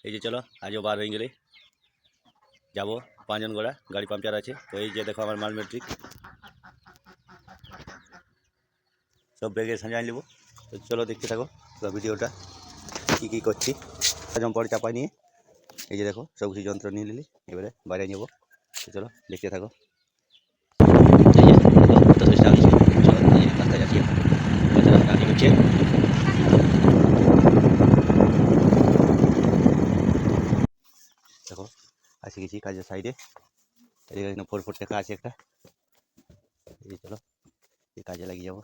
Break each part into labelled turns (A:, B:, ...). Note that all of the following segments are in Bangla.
A: এই যে চলো আজও বার হয়ে গেলে যাবো 5 জন গোড়া, গাড়ি পাংচার আছে। তো এই যে দেখো আমার মাল মেট্রিক সব ব্যাগে সাজাই নেবো। তো চলো দেখতে থাকো পুরো ভিডিওটা কী কী করছি। জম্পর চাপাই নিয়ে এই যে দেখো সব কিছু যন্ত্র নিয়ে নিলি, এবারে বাইরে নেবো। তো চলো দেখতে থাকো। দেখো আসে গেছি কাজের সাইডে, এখানে 4 ফুট টাকা আছে একটা। এই চলো এই কাজে লাগিয়ে যাবো।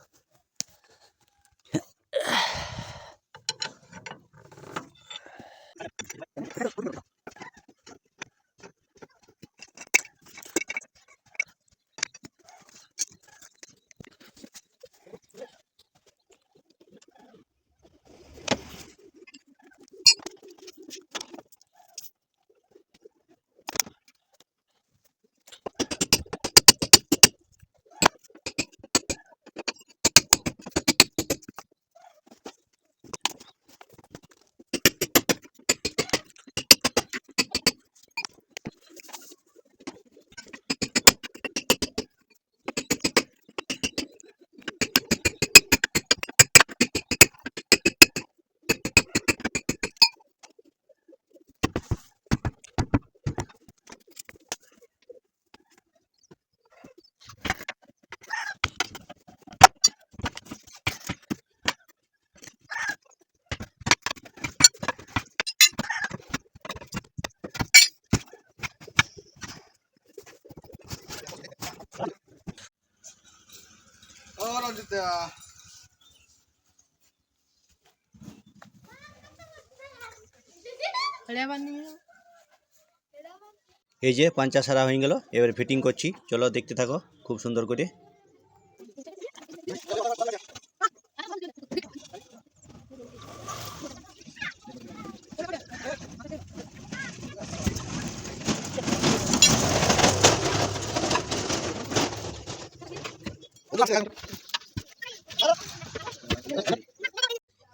A: এই যে পাঞ্চা সারা হয়ে গেল, এবারে ফিটিং করছি। চলো দেখতে থাকো খুব সুন্দর করে।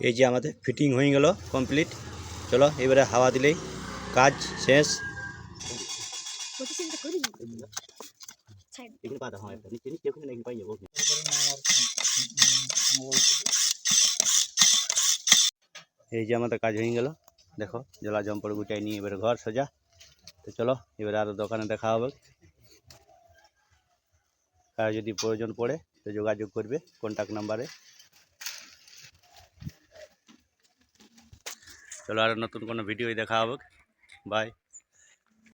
A: এই যে আমাদের ফিটিং হয়ে গেল কমপ্লিট। চলো এবারে হাওয়া দিলেই কাজ শেষ। এই যে আমাদের কাজ হয়ে গেল, দেখো জলা জম্পড় গুটাই নিয়ে এবারে ঘর সোজা। তো চলো এবারে আরও দোকানে দেখা হবে। কার যদি প্রয়োজন পড়ে তো যোগাযোগ করবে কন্ট্যাক্ট নাম্বারে। চলো আর নতুন কোনো ভিডিও দেখা হবে। বাই।